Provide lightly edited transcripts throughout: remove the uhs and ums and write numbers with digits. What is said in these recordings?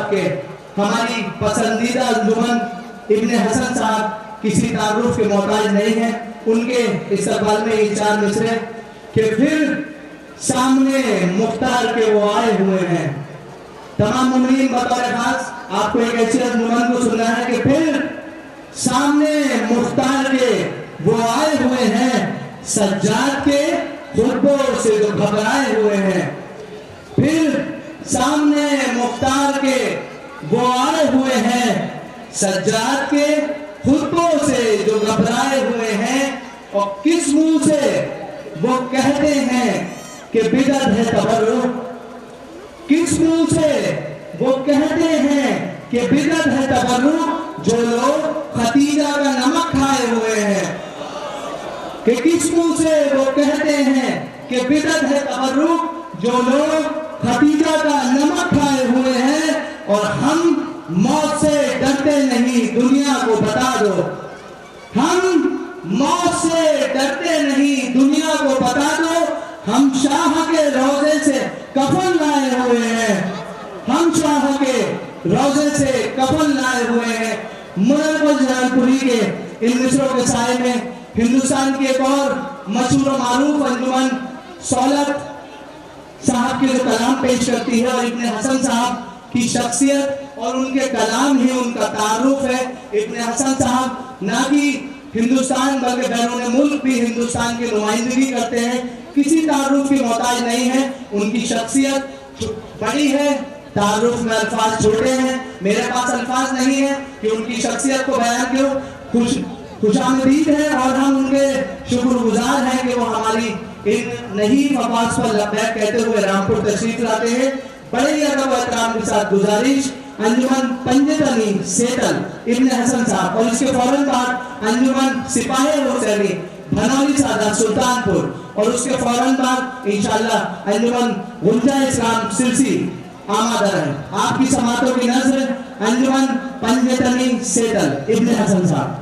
साहब के, हमारी पसंदीदा अंजुमन इब्ने हसन साहब किसी तारुफ के मोहताज नहीं है। उनके इस्तकबाल में ये 4 मिसरे कि फिर सामने मुख्तार के वो आए हुए हैं। तमाम मुमिनीन बतौर खास आपको एक ऐसी अंजुमन को सुनना है कि फिर सामने मुख्तार के वो आए हुए हैं, सज्जाद के खुतबों से जो घबराए हुए हैं। फिर सामने मुख्तार के वो आए हुए हैं, सज्जाद के खुतबों से जो घबराए हुए हैं। और किस मुंह से वो कहते हैं कि बिदअत है तबर्रुक, किस मुंह से वो कहते हैं कि बिदअत है तबर्रुक, जो लोग खतीजा का नमक खाए हुए हैं। कि किस मुंह से वो कहते हैं कि बिदअत है तबर्रुक, जो लोग खतीजा का नमक खाए हुए हैं। और हम मौत से डरते नहीं, दुनिया को बता दो। हम मौत से डरते नहीं, दुनिया को बता दो। हम शाह के रोजे से कफन लाए हुए हैं, हम शाह के रोजे से कफन लाए हुए हैं। मुनव्वर जलालपुरी के इन मिसरों के साए में हिंदुस्तान की एक और मशहूर और मारूफ अंजुमन सौलत साहब के जो कलाम पेश करती है, और इब्ने हसन साहब की शख्सियत और उनके कलाम ही उनका तारुफ है। इब्ने हसन साहब ना कि हिंदुस्तान बल्कि बैरून मुल्क भी हिंदुस्तान की नुमाइंदगी करते हैं, किसी तारुफ की मोहताज नहीं है। उनकी शख्सियत बड़ी है, तारुफ में अल्फाज छोटे हैं। मेरे पास अल्फाज नहीं है कि उनकी शख्सियत को बयान क्यों। खुशामदीद है और हम उनके शुक्रगुजार हैं कि वो हमारी इन नहीं आवाज पर लब्बैक कहते हुए रामपुर तशरीफ लाते हैं। बड़े ही अदब और एहतराम के साथ गुजारिश, अंजुमन पंजतनी सेतल इब्ने हसन साहब, और इसके फौरन बाद अंजुमन सिपाही हुसैनी भनौली सादा सुल्तानपुर, और उसके फौरन बाद इंशाअल्लाह अंजुमन गुंजा इस्लाम सिलसी आमादा है। आपकी समातों की नजर अंजुमन पंजतनी सेतल इब्ने हसन साहब।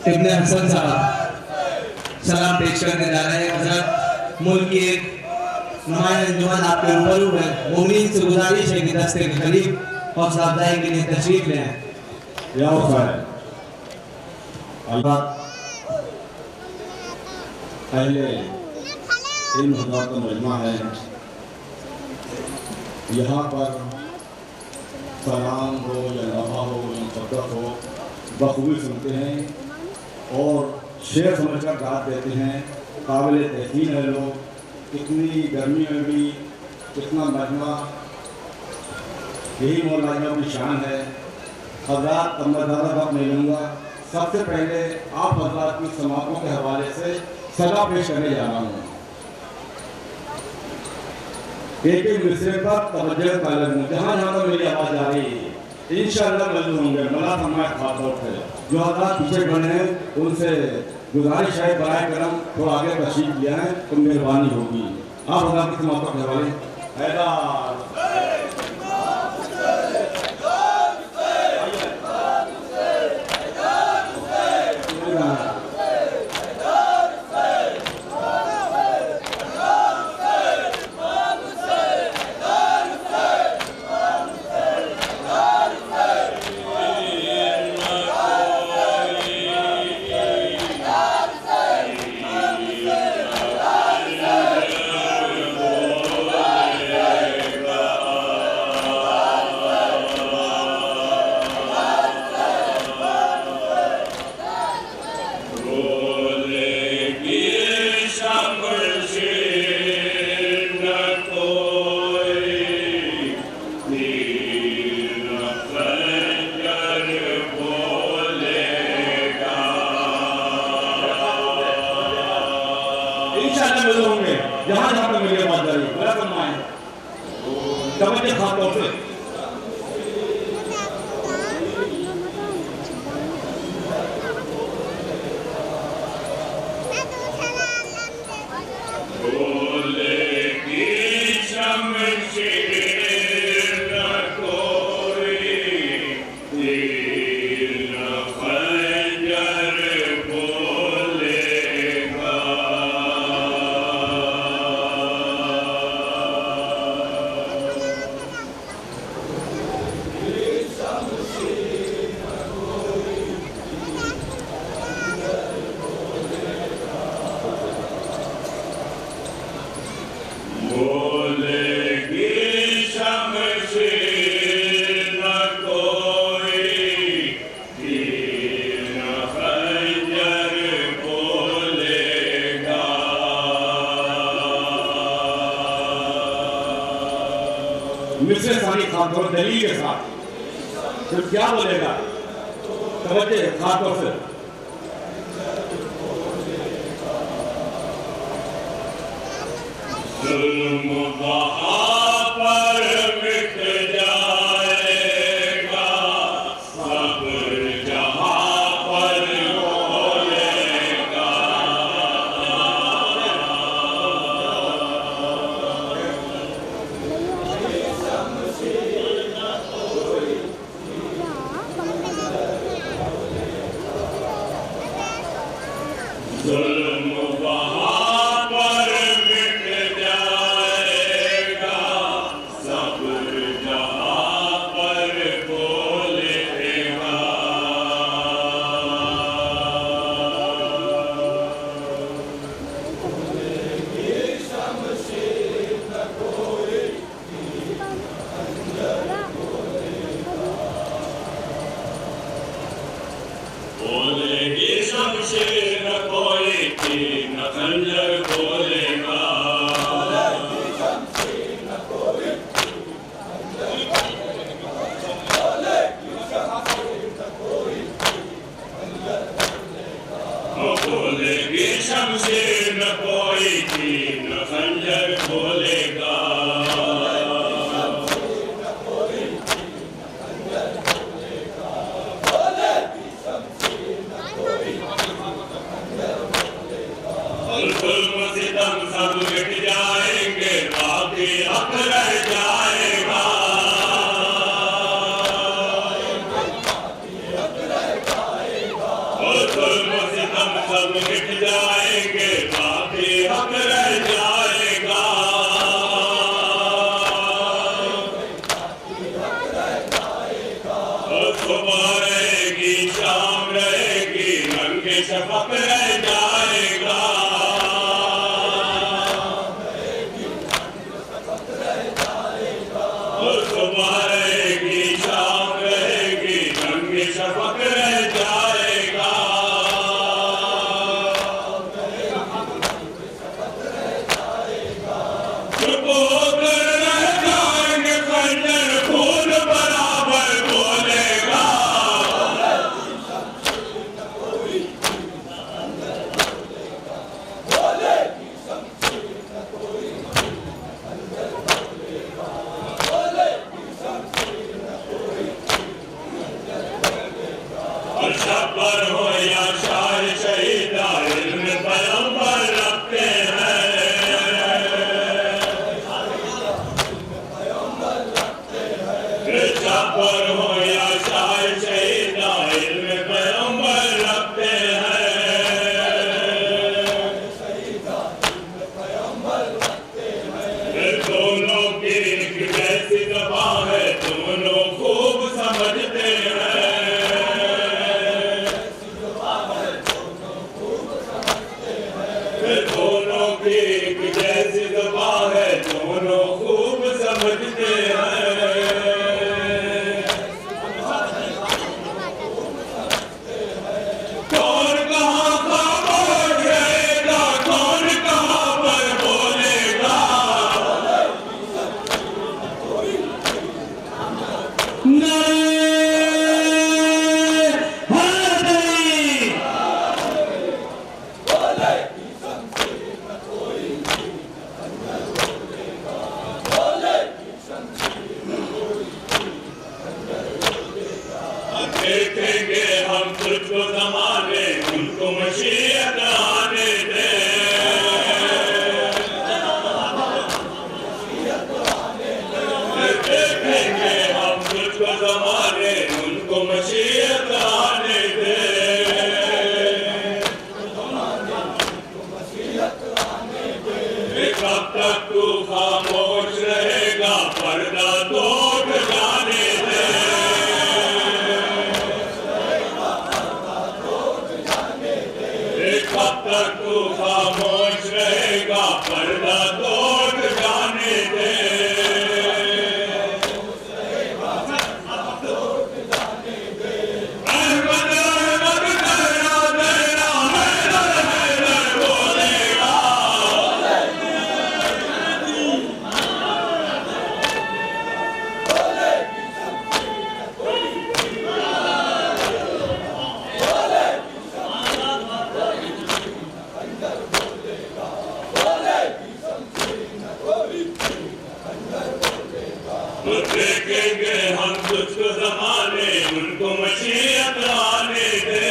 इब्ने हसन साहब सलाम पेश करने जा रहे हैं। हजरत मुल्क की एक नुमाइंदा अंजुमन आपके रूबरू है। मोमिन से गुजारिश है कि दस्ते के करीब हौसला अफजाई के लिए तशरीफ ले आए। पहले इन हज़रात का मजमा है, यहाँ पर सलाम हो या नफ़ा हो या मुक़द्दस हो बखूबी सुनते हैं और शेर समझकर दाद देते हैं। काबिल तहसीन है लोग। इतनी गर्मी में भी इतना मजमा, यही मौलाना की शान है। हज़रात अब मैं ज़्यादा वक्त नहीं लूँगा। सबसे पहले आप हज़रात की समातों के हवाले से सदा पेश करने जा रहा हूँ। एक एक मिसरे पर तवज्जो तलब हूँ। जहाँ जहाँ पर मेरी आवाज़ आ रही है इंशाअल्लाह मंजूर होंगे। मला हमारे खातौर से जो हज़रात पीछे बने हैं उनसे गुजारिश है बराए करम थोड़ा आगे तशरीफ लिया है तो मेहरबानी होगी। आप हज़रात की समातों के हवाले होंगे। जहाँ जहाँ पर मेरी आवाज़ आ रही है बड़ा फरमाएं तवज्जो खातौर से। मिस्र सानी खातौर दलील के साथ तो क्या बोलेगा तवज्जो खातौर से। जुल्म वहाँ पर मिट जाएगा, सब्र जहाँ पर होएगा। जुल्म वहाँ पर मिट जाएगा, बाकी हक रह जाएगा। और जुल्म सितम सब मिट जाएंगे, बाकी हक रह जाएगा। और सुबह रहेगी, शाम रहेगी, रंगे शफक रह जाएगा। और सुबह रहेगी, शाम रहेगी, रंगे शफक रह जाएगा। चुप होकर रह जाएंगे, खंजर खून बराबर बोलेगा। और शब्बर हो या शायर शहीदा, इल्म पैगंबर रखते हैं। शब्बर हो या शायर शहीदा, इल्म पैगंबर रखते हैं। दोनों की एक जैसी ज़बान है, दोनों खूब समझते हैं। दोनों की एक जैसी ज़बान है, दोनों खूब समझते हैं। कौन कहाँ खामोश रहेगा, कौन कहाँ पर बोलेगा। देखेंगे हम तुझको ज़माने, उनको मशीयत आने दे। देखेंगे हम तुझको ज़माने, उनको मशीयत आने दे। कब तक तू खामोश रहेगा, पर्दा तोड़ जाने दे। कब तक तू खामोश रहेगा, पर्दा तोड़ जाने दे। अहमद अहमद तेरा तेरा हैदर हैदर बोलेगा। देखेंगे हम तुझको ज़माने, उनको मशीयत आने दे।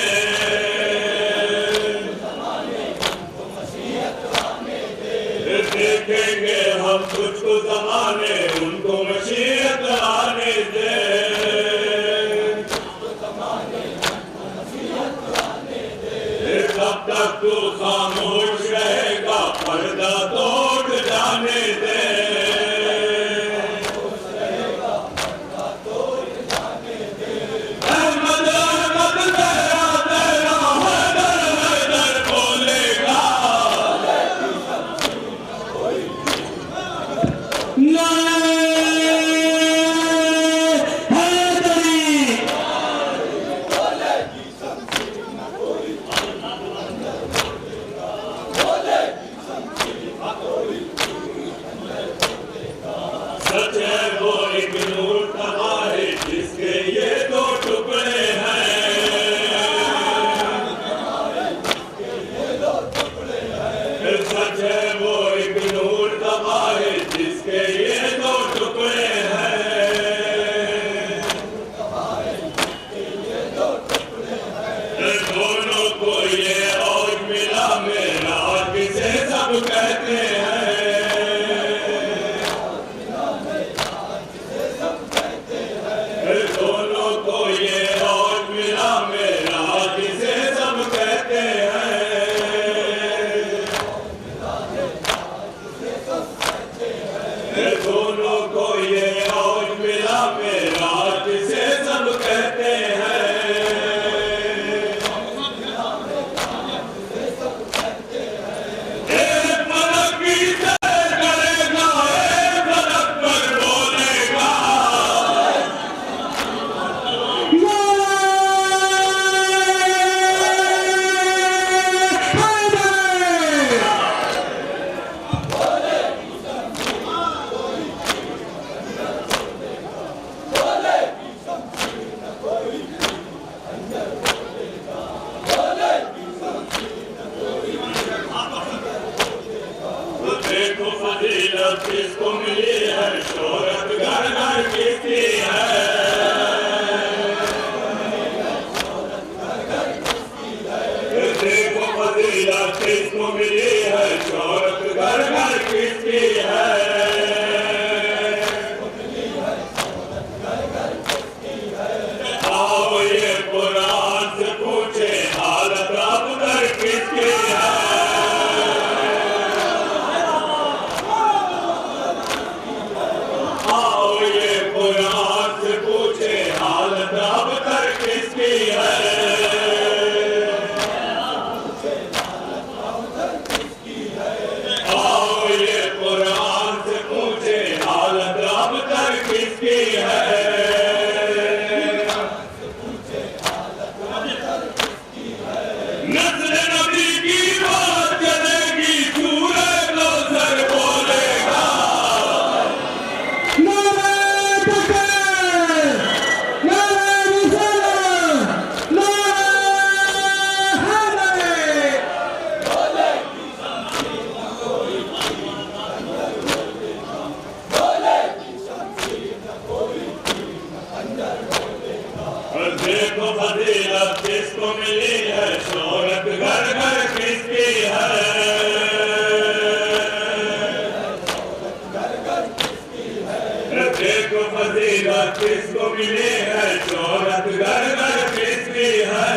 देखेंगे हम तुझको ज़माने, उनको मशीयत आने दे। कब तक तू खामोश रहेगा, पर्दा तोड़ जाने दे। अहमद अहमद तेरा तेरा हैदर हैदर बोलेगा। सच है वो एक नूर तबा है, जिसके ये दो टुकड़े हैं। सच है वो एक नूर तबा है, जिसके ये दो टुकड़े हैं। दोनों को ये और मिला मेरा, किसे सब कहते हैं। शोहरत घर घर किसकी है। देखो फजीलत किसको मिली है, शोहरत घर घर किसकी है। आओ ये कुरान से पूछे हालत अब तक किसकी है। देखो फजीलत किसको मिली है, शोहरत घर घर किसकी है। देखो फजीलत किसको मिली है, शोहरत घर घर किसकी है।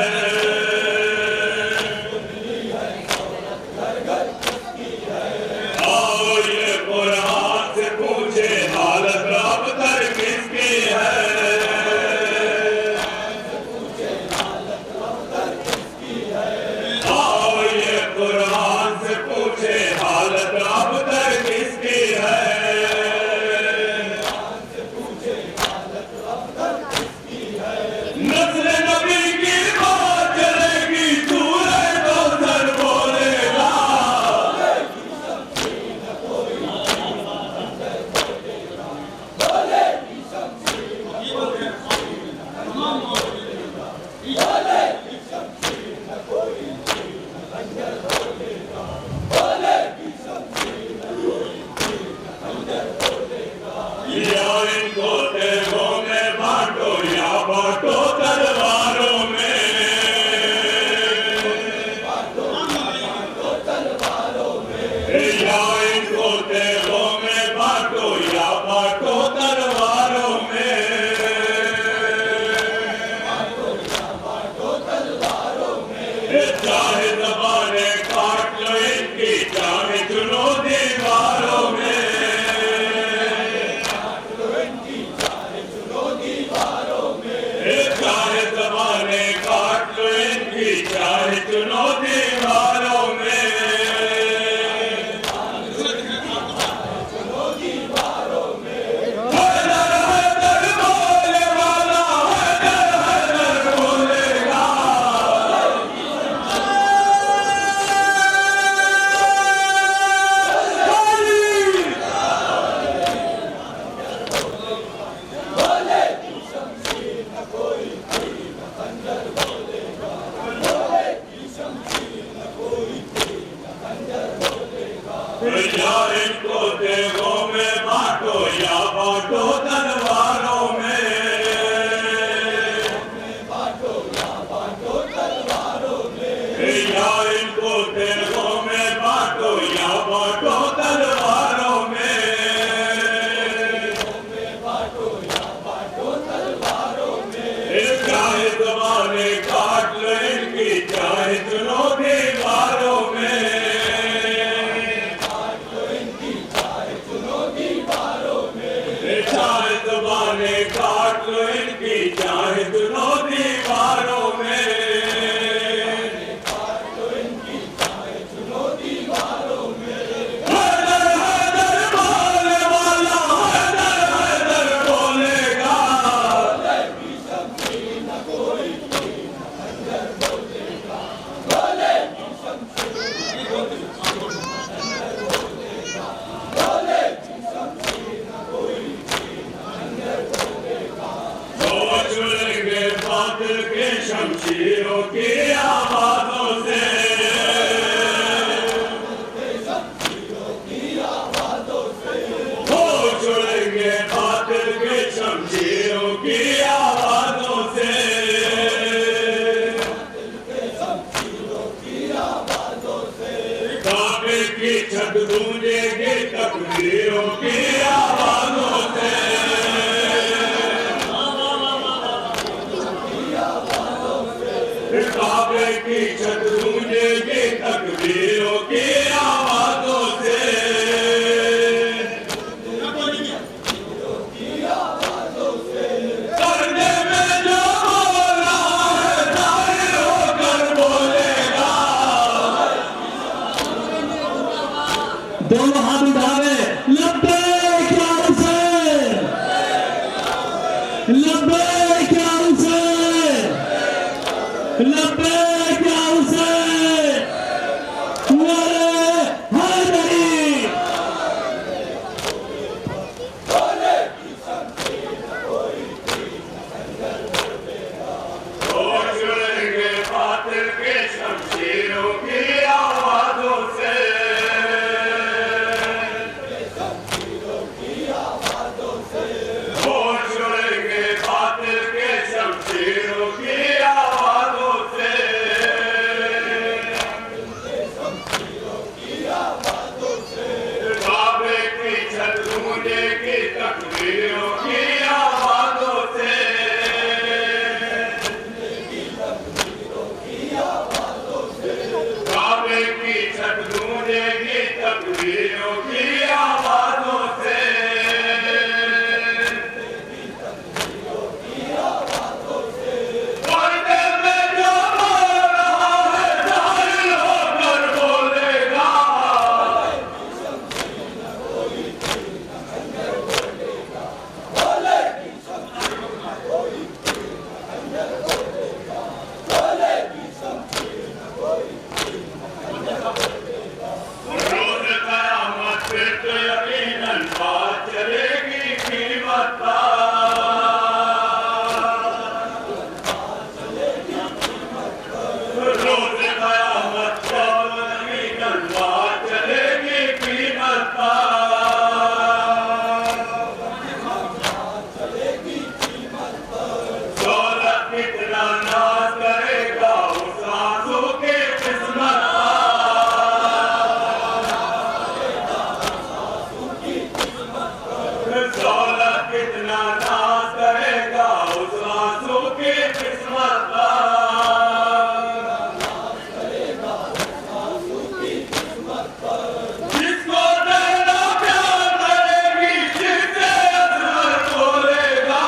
आओ ये कुरान से पूछे हालत अब तक किसकी है। चाहे ज़बाने काट लो इनकी, चाहे चुनो दीवारों में। चाहे ज़बाने काट लो इनकी, चाहे चुनो दीवारों में। या इनको देवों में बांटो या बांटो तलवारों में। या इनको देवों में बांटो या बांटो तलवारों में। चाहे ज़बाने काट लो इनकी, चाहे चुनो दीवारों में। चाहे दुनिया नाज करेगा उस आंसू की किस्मत पर। जिसको नैना प्यार करेगी, जिसे अजमत बोलेगा।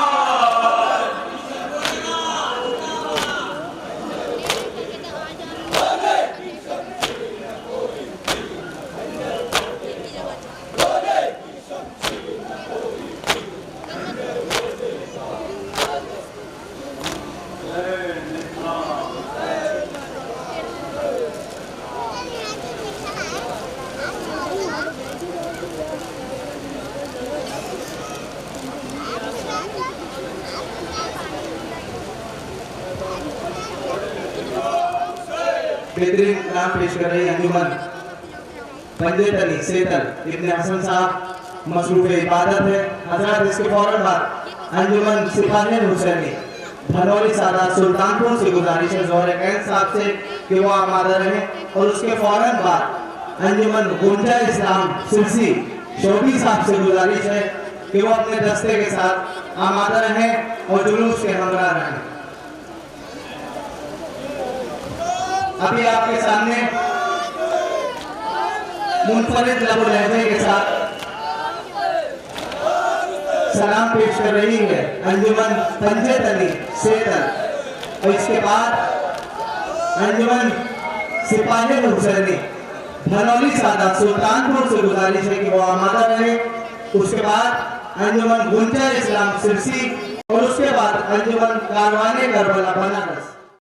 बेहतरीन कलाम पेश कर रही अंजुमन पंजेतनी सेतल इब्ने हसन साहब मसरूफ इबादत है। हजरत इसके फौरन बाद अंजुमन सिपाही हुसैनी धनौली सादात सुल्तानपुर से गुजारिश है ज़ोहर कैन साहब से कि वो आमादा रहे, और उसके फौरन बाद अंजुमन गुंजा इस्लाम सिरसी शोभी साहब से गुजारिश है कि वो अपने दस्ते के साथ आमादा रहें और जुलूस के हमरा रहें। अभी आपके सामने मुनफरिद लबो लहजे के साथ सलाम पेश कर रही है अंजुमन पंजेतनी सेतल, और इसके बाद अंजुमन सिपाही हुसैनी धनौली सादात सुल्तानपुर से गुजारिश है कि वो आमादा रहे। उसके बाद अंजुमन गुंजा इस्लाम सिरसी, और उसके बाद अंजुमन कारवाने करबला बनारस।